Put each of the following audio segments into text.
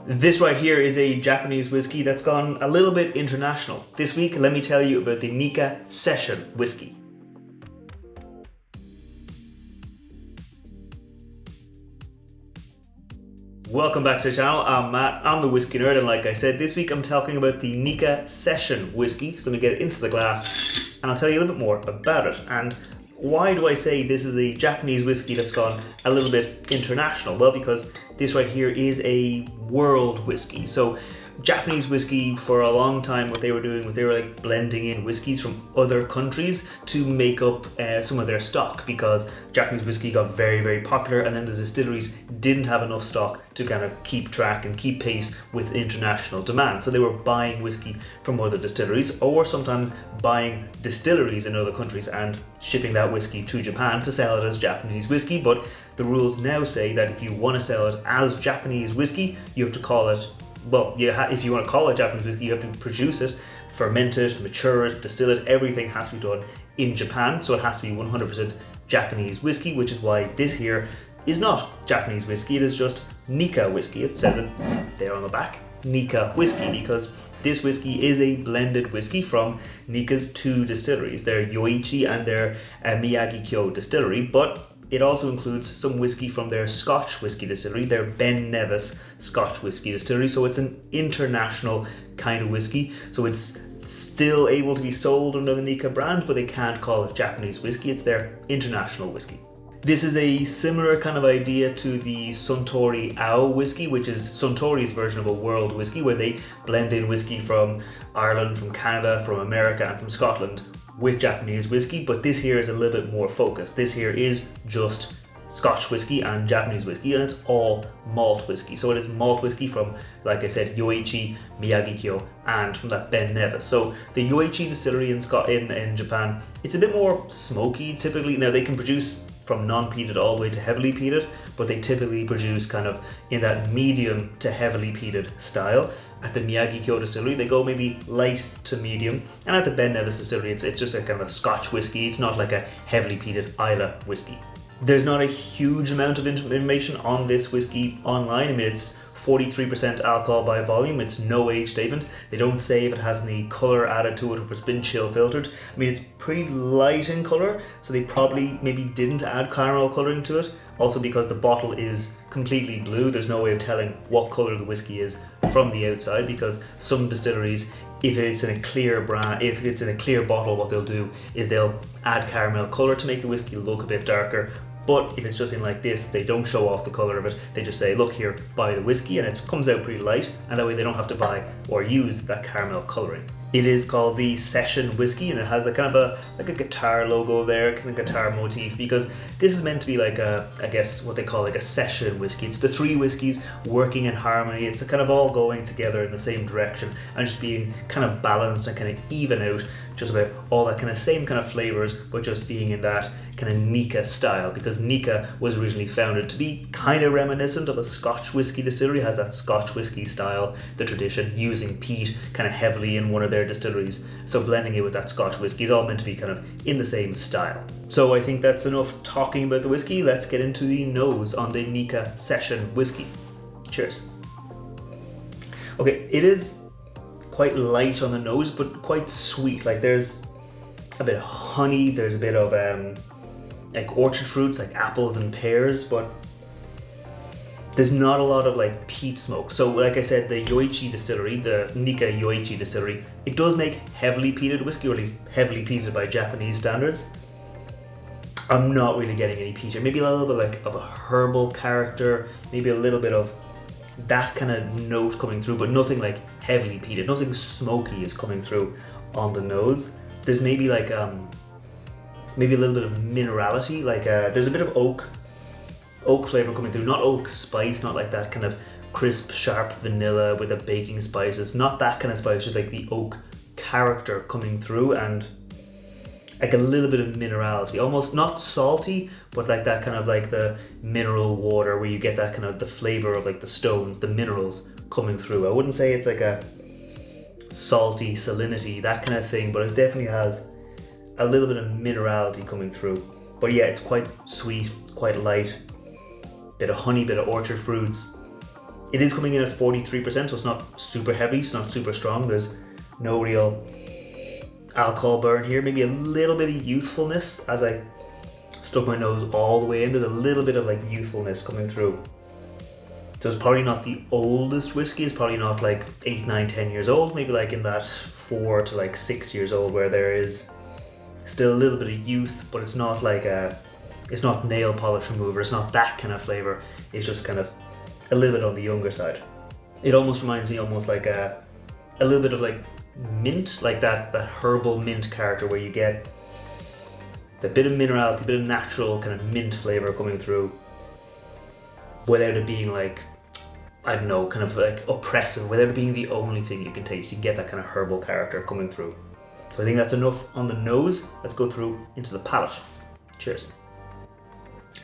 This right here is a Japanese whiskey that's gone a little bit international. This week, let me tell you about the Nikka Session whiskey. Welcome back to the channel. I'm Matt, I'm the whiskey nerd, and like I said, this week I'm talking about the Nikka Session whiskey. So let me get it into the glass and I'll tell you a little bit more about it. And why do I say this is a Japanese whiskey that's gone a little bit international? Well, because this right here is a world whiskey. So Japanese whiskey, for a long time, what they were doing was they were like blending in whiskeys from other countries to make up some of their stock, because Japanese whiskey got very, very popular, and then the distilleries didn't have enough stock to kind of keep track and keep pace with international demand. So they were buying whiskey from other distilleries, or sometimes buying distilleries in other countries and shipping that whiskey to Japan to sell it as Japanese whiskey. But the rules now say that if you want to sell it as Japanese whiskey, you have to call it, well, if you want to call it Japanese whiskey, you have to produce it, ferment it, mature it, distill it. Everything has to be done in Japan, so it has to be 100% Japanese whiskey, which is why this here is not Japanese whiskey. It is just Nikka whiskey. It says it there on the back, Nikka Whisky, because this whiskey is a blended whiskey from Nikka's two distilleries, their Yoichi and their Miyagikyo distillery, but it also includes some whiskey from their Scotch whiskey distillery, their Ben Nevis Scotch whiskey distillery. So it's an international kind of whiskey. So it's still able to be sold under the Nikka brand, but they can't call it Japanese whiskey. It's their international whiskey. This is a similar kind of idea to the Suntory Ao whiskey, which is Suntory's version of a world whiskey, where they blend in whiskey from Ireland, from Canada, from America, and from Scotland with Japanese whiskey. But this here is a little bit more focused. This here is just Scotch whiskey and Japanese whiskey, and it's all malt whiskey. So it is malt whiskey from, like I said, Yoichi, Miyagikyo, and from that Ben Nevis. So the Yoichi distillery in Japan, it's a bit more smoky typically. Now they can produce from non-peated all the way to heavily peated, but they typically produce kind of in that medium to heavily peated style. At the Miyagikyo distillery, they go maybe light to medium, and at the Ben Nevis distillery, it's just a kind of a Scotch whiskey. It's not like a heavily peated Islay whiskey. There's not a huge amount of information on this whiskey online. I mean, it's 43% alcohol by volume. It's no age statement. They don't say if it has any color added to it, or if it's been chill filtered. I mean, it's pretty light in color, so they probably maybe didn't add caramel coloring to it. Also, because the bottle is completely blue, there's no way of telling what color the whiskey is from the outside, because some distilleries, if it's in a clear bottle, what they'll do is they'll add caramel color to make the whiskey look a bit darker. But if it's just in like this, they don't show off the color of it. They just say, look here, buy the whiskey, and it comes out pretty light, and that way they don't have to buy or use that caramel coloring. It is called the Session whiskey, and it has a kind of a guitar logo there, kind of guitar motif, because this is meant to be like I guess what they call like a session whiskey. It's the three whiskeys working in harmony. It's kind of all going together in the same direction and just being kind of balanced and kind of even out just about all that kind of same kind of flavors, but just being in that kind of Nikka style, because Nikka was originally founded to be kind of reminiscent of a Scotch whiskey distillery. It has that Scotch whiskey style, the tradition, using peat kind of heavily in one of their distilleries. So blending it with that Scotch whiskey is all meant to be kind of in the same style. So I think that's enough talking about the whiskey. Let's get into the nose on the Nikka Session whiskey. Cheers. Okay, it is quite light on the nose, but quite sweet. Like there's a bit of honey, there's a bit of like orchard fruits, like apples and pears, but there's not a lot of like peat smoke. So like I said, the Yoichi distillery, the Nikka Yoichi distillery, it does make heavily peated whiskey, or at least heavily peated by Japanese standards. I'm not really getting any peat here. Maybe a little bit like of a herbal character, maybe a little bit of that kind of note coming through, but nothing like heavily peated. Nothing smoky is coming through on the nose. There's maybe like maybe a little bit of minerality, like there's a bit of oak flavor coming through. Not oak spice, not like that kind of crisp, sharp vanilla with a baking spice. It's not that kind of spice, just like the oak character coming through, and like a little bit of minerality, almost not salty, but like that kind of like the mineral water where you get that kind of the flavor of like the stones, the minerals coming through. I wouldn't say it's like a salty salinity, that kind of thing, but it definitely has a little bit of minerality coming through. But yeah, it's quite sweet, quite light, bit of honey, bit of orchard fruits, It is coming in at 43%, so it's not super heavy, it's not super strong. There's no real alcohol burn here. Maybe a little bit of youthfulness as I stuck my nose all the way in. There's a little bit of like youthfulness coming through. So it's probably not the oldest whiskey. It's probably not like 8, 9, 10 years old. Maybe like in that 4 to like 6 years old, where there is still a little bit of youth, but it's not like it's not nail polish remover. It's not that kind of flavor. It's just kind of a little bit on the younger side. It almost reminds me almost like a little bit of like mint, like that herbal mint character, where you get the bit of minerality, a bit of natural kind of mint flavor coming through, without it being like, I don't know, kind of like oppressive, without it being the only thing you can taste. You can get that kind of herbal character coming through. So I think that's enough on the nose. Let's go through into the palate. Cheers.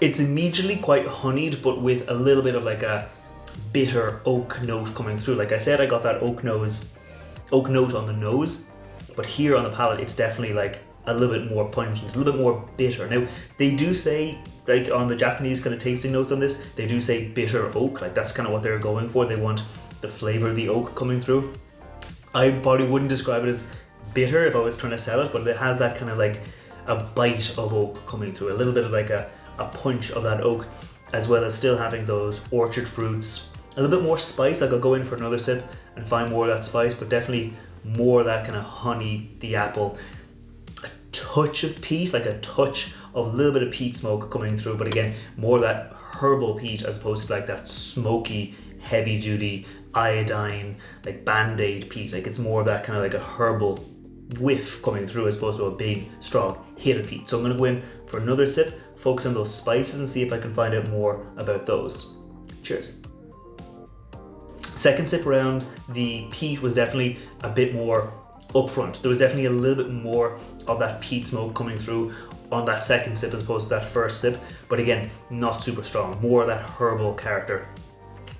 It's immediately quite honeyed, but with a little bit of like a bitter oak note coming through. Like I said, I got that oak note on the nose, but here on the palate, it's definitely like a little bit more pungent, a little bit more bitter. Now, they do say, like on the Japanese kind of tasting notes on this, they do say bitter oak, like that's kind of what they're going for. They want the flavor of the oak coming through. I probably wouldn't describe it as bitter if I was trying to sell it, but it has that kind of like a bite of oak coming through, a little bit of like a punch of that oak, as well as still having those orchard fruits, a little bit more spice. Like I'll go in for another sip and find more of that spice, but definitely more of that kind of honey, the apple, a touch of peat, like a touch of a little bit of peat smoke coming through, but again, more of that herbal peat as opposed to like that smoky, heavy duty iodine, like Band-Aid peat. Like it's more of that kind of like a herbal whiff coming through as opposed to a big, strong hit of peat. So I'm gonna go in for another sip, focus on those spices and see if I can find out more about those. Cheers. Second sip around, the peat was definitely a bit more upfront. There was definitely a little bit more of that peat smoke coming through on that second sip as opposed to that first sip, but again, not super strong, more of that herbal character.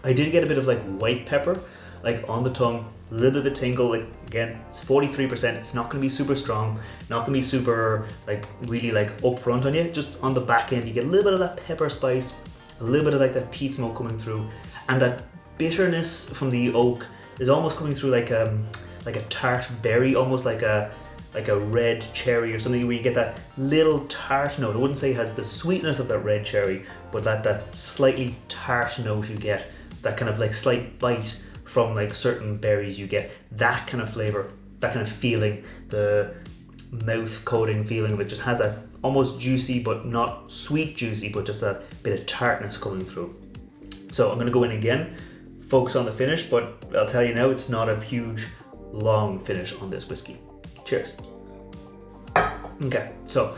I did get a bit of like white pepper, like on the tongue, a little bit of a tingle. Like again, it's 43%, it's not gonna be super strong, not gonna be super like really like upfront on you. Just on the back end, you get a little bit of that pepper spice, a little bit of like that peat smoke coming through, and that bitterness from the oak is almost coming through like a tart berry, almost like a red cherry or something, where you get that little tart note. I wouldn't say it has the sweetness of that red cherry, but that slightly tart note you get, that kind of like slight bite from like certain berries, you get that kind of flavor, that kind of feeling, the mouth coating feeling of it just has that almost juicy, but not sweet juicy, but just that bit of tartness coming through. So I'm gonna go in again, focus on the finish, but I'll tell you now, it's not a huge, long finish on this whiskey. Cheers. Okay, so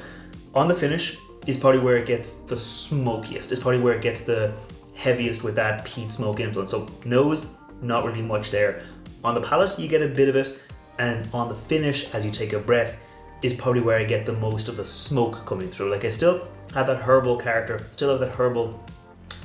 on the finish is probably where it gets the smokiest. It's probably where it gets the heaviest with that peat smoke influence. So nose, not really much there. On the palate, you get a bit of it, and on the finish, as you take a breath, is probably where I get the most of the smoke coming through. Like I still have that herbal character, still have that herbal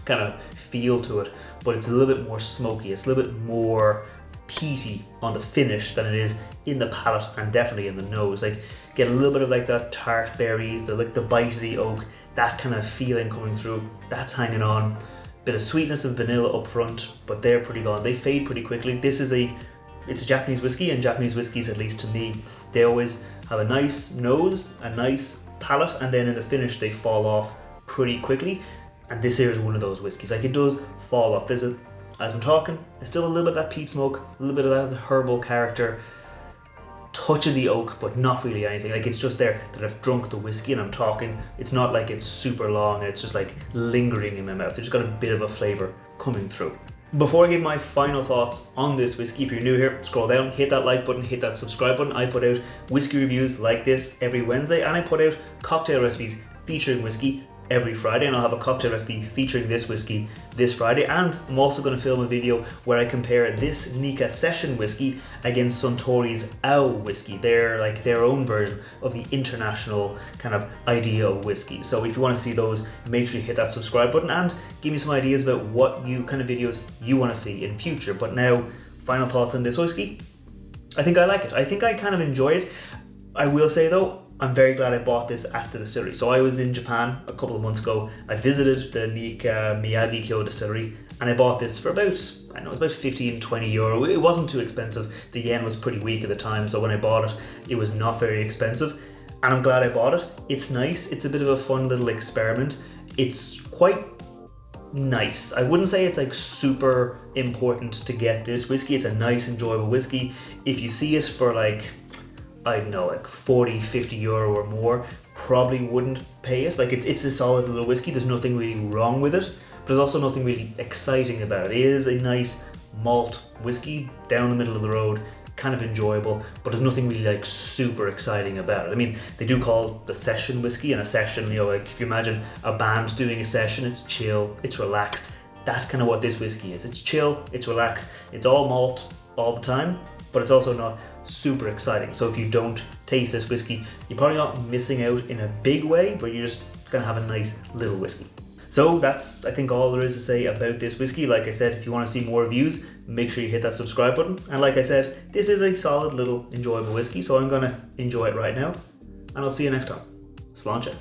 kind of feel to it, but it's a little bit more smoky. It's a little bit more peaty on the finish than it is in the palate, and definitely in the nose. Like get a little bit of like that tart berries, the bite of the oak, that kind of feeling coming through. That's hanging on. Bit of sweetness of vanilla up front, but they're pretty gone. They fade pretty quickly. It's a Japanese whiskey, and Japanese whiskeys, at least to me, they always have a nice nose, a nice palate, and then in the finish they fall off pretty quickly. And this here is one of those whiskeys. Like it does fall off. As I'm talking, there's still a little bit of that peat smoke, a little bit of that herbal character, touch of the oak, but not really anything. Like it's just there that I've drunk the whiskey and I'm talking. It's not like it's super long, it's just like lingering in my mouth. It's just got a bit of a flavor coming through. Before I give my final thoughts on this whiskey, if you're new here, scroll down, hit that like button, hit that subscribe button. I put out whiskey reviews like this every Wednesday, and I put out cocktail recipes featuring whiskey every Friday, and I'll have a cocktail recipe featuring this whiskey this Friday. And I'm also going to film a video where I compare this Nikka Session whiskey against Suntory's Ao whiskey. They're like their own version of the international kind of idea of whiskey. So if you want to see those, make sure you hit that subscribe button and give me some ideas about what kind of videos you want to see in future. But now, final thoughts on this whiskey. I think I like it. I think I kind of enjoy it. I will say though, I'm very glad I bought this at the distillery. So I was in Japan a couple of months ago. I visited the Nikka Miyagikyo distillery, and I bought this for about, I don't know, it was about 15, 20 euro. It wasn't too expensive. The yen was pretty weak at the time, so when I bought it, it was not very expensive, and I'm glad I bought it. It's nice. It's a bit of a fun little experiment. It's quite nice. I wouldn't say it's like super important to get this whiskey. It's a nice, enjoyable whiskey. If you see it for like, I don't know, like 40, 50 euro or more, probably wouldn't pay it. Like it's a solid little whiskey. There's nothing really wrong with it, but there's also nothing really exciting about it. It is a nice malt whiskey down the middle of the road, kind of enjoyable, but there's nothing really like super exciting about it. I mean, they do call the session whiskey, and a session, you know, like if you imagine a band doing a session, it's chill, it's relaxed. That's kind of what this whiskey is. It's chill, it's relaxed, it's all malt all the time, but it's also not super exciting. So if you don't taste this whiskey, you're probably not missing out in a big way, but you're just gonna have a nice little whiskey. So that's, I think, all there is to say about this whiskey. Like I said, if you want to see more reviews, make sure you hit that subscribe button. And like I said, this is a solid little enjoyable whiskey, so I'm gonna enjoy it right now. And I'll see you next time. Sláinte.